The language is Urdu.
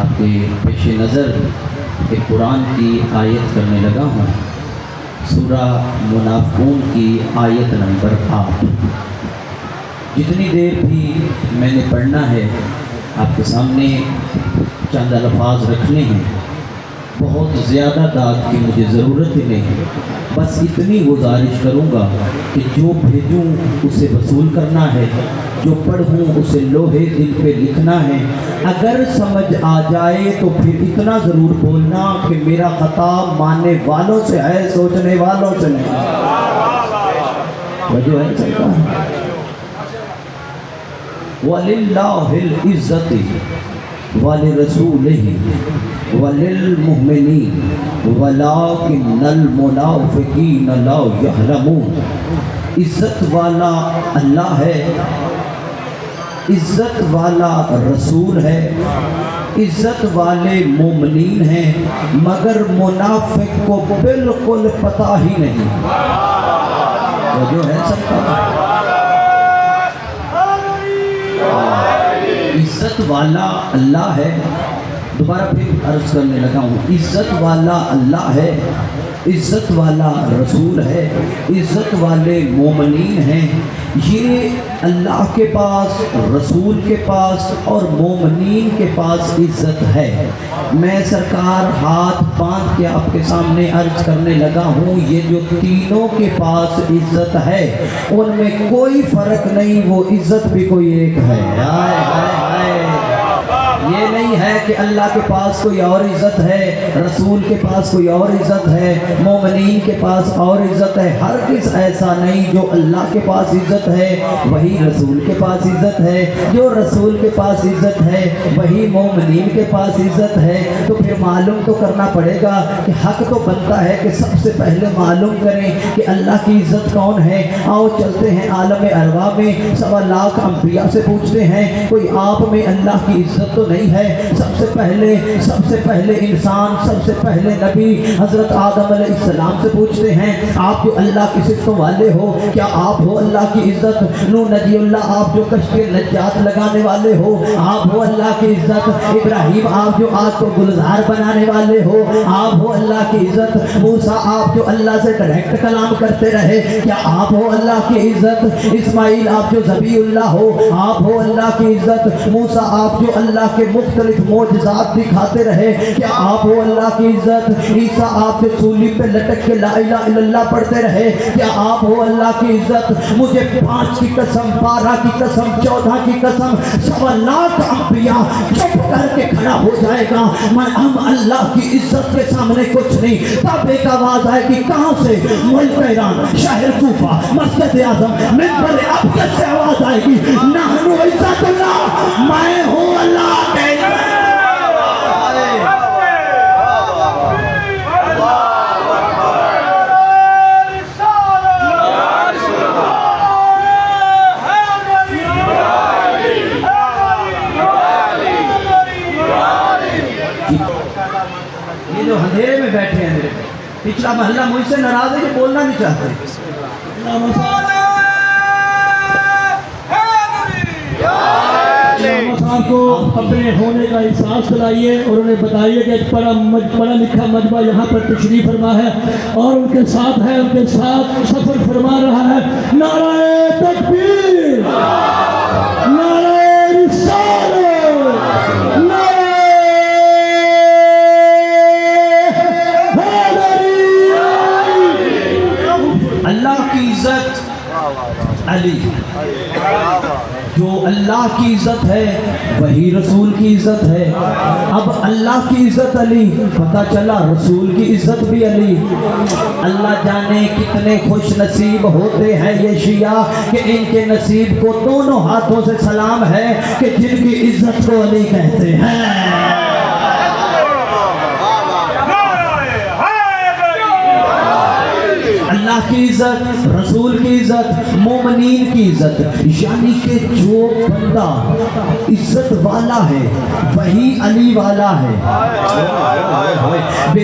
آپ کے پیش نظر ایک قرآن کی آیت کرنے لگا ہوں، سورہ منافقون کی آیت نمبر 8۔ جتنی دیر بھی میں نے پڑھنا ہے آپ کے سامنے چند الفاظ رکھنے ہیں، بہت زیادہ داد کی مجھے ضرورت ہی نہیں، بس اتنی گزارش کروں گا کہ جو بھیجوں اسے وصول کرنا ہے، جو پڑھوں اسے لوہے دل پہ لکھنا ہے۔ اگر سمجھ آ جائے تو پھر اتنا ضرور بولنا کہ میرا خطاب ماننے والوں سے ہے، سوچنے والوں سے نہیں۔ وجہ ہے سرکار وَلِلَّهِ الْعِزَّةِ وَلِرَسُولِهِ وَلِلْمُؤْمِنِينَ وَلَٰكِنَّ الْمُنَافِقِينَ لَا يَعْلَمُونَ۔ عزت والا اللہ ہے، عزت والا رسول ہے، عزت والے مومنین ہیں، مگر منافق کو بالکل پتہ ہی نہیں۔ جو ہے سب کا عزت والا اللہ ہے، دوبارہ پھر عرض کرنے لگا ہوں، عزت والا اللہ ہے، عزت والا رسول ہے، عزت والے مومنین ہیں۔ یہ اللہ کے پاس، رسول کے پاس اور مومنین کے پاس عزت ہے۔ میں سرکار ہاتھ باندھ کے آپ کے سامنے عرض کرنے لگا ہوں، یہ جو تینوں کے پاس عزت ہے ان میں کوئی فرق نہیں، وہ عزت بھی کوئی ایک ہے۔ ہائے ہائے ہائے، یہ نہیں ہے کہ اللہ کے پاس کوئی اور عزت ہے، رسول کے پاس کوئی اور عزت ہے، مومنین کے پاس اور عزت ہے۔ ہرگز ایسا نہیں، جو اللہ کے پاس عزت ہے وہی رسول کے پاس عزت ہے، جو رسول کے پاس عزت ہے وہی مومنین کے پاس عزت ہے۔ تو پھر معلوم تو کرنا پڑے گا کہ حق تو بنتا ہے کہ سب سے پہلے معلوم کریں کہ اللہ کی عزت کون ہے۔ آؤ چلتے ہیں عالم ارواح میں، 1.25 لاکھ انبیاء سے پوچھتے ہیں، کوئی آپ میں اللہ کی عزت تو نہیں ہے؟ سب سے پہلے انسان، سب سے پہلے نبی حضرت آدم علیہ السلام سے پوچھتے ہیں، آپ جو اللہ کی صفتوں والے ہو، کیا آپ ہو اللہ کی عزت؟ نوح نبی اللہ، آپ جو کشتی نجات لگانے والے ہو، آپ ہو اللہ کی عزت؟ ابراہیم، آپ جو آگ کو گلزار بنانے والے ہو، آپ ہو اللہ کی عزت؟ موسیٰ، آپ جو اللہ سے ڈائریکٹ کلام کرتے رہے، کیا آپ ہو اللہ کی عزت؟ اسماعیل، آپ جو ذبیح اللہ ہو، آپ ہو اللہ کی عزت؟ موسیٰ، آپ جو اللہ کے مختلف معجزات دکھاتے رہے، کیا آپ ہو اللہ کی عزت؟ عیسیٰ، آپ جو صلیب پہ لٹک کے لا الہ الا اللہ پڑھتے رہے، کیا آپ ہو اللہ کی عزت؟ مجھے 5 کی قسم، 12 کی قسم، 14 کی قسم، 1.25 لاکھ انبیاء چپ کر کے کھڑا ہو جائے گا، ہم اللہ کی عزت کے سامنے کچھ نہیں۔ تب ایک آواز آئے گی، کہاں سے؟ ملک ایران، شہر کوفہ، مسجد اعظم، منبر ابیض سے آواز آئے گی، نحن عزت اللہ، میں ہوں اللہ کے یہ جو اندھیرے میں بیٹھے ہیں، میرے پچھلا محلہ مجھ سے ناراض ہے، یہ بولنا نہیں چاہتے۔ صاحب کو اپنے ہونے کا احساس دلائیے اور انہیں بتائیے کہ ایک پڑھا لکھا مجمع یہاں پر تشریف فرما ہے اور ان کے ساتھ ہے، ان کے ساتھ سفر فرما رہا ہے۔ نعرہ تکبیر، نعرہ رسالت، نعرہ حیدری۔ اللہ کی عزت علی، جو اللہ کی عزت ہے وہی رسول کی عزت ہے۔ اب اللہ کی عزت علی، پتہ چلا رسول کی عزت بھی علی۔ اللہ جانے کتنے خوش نصیب ہوتے ہیں یہ شیعہ کہ ان کے نصیب کو دونوں ہاتھوں سے سلام ہے کہ جن کی عزت کو علی کہتے ہیں۔ اللہ کی عزت، رسول کی عزت، مومنین کی عزت، یعنی کہ جو بندہ عزت والا ہے وہی علی والا ہے۔ بے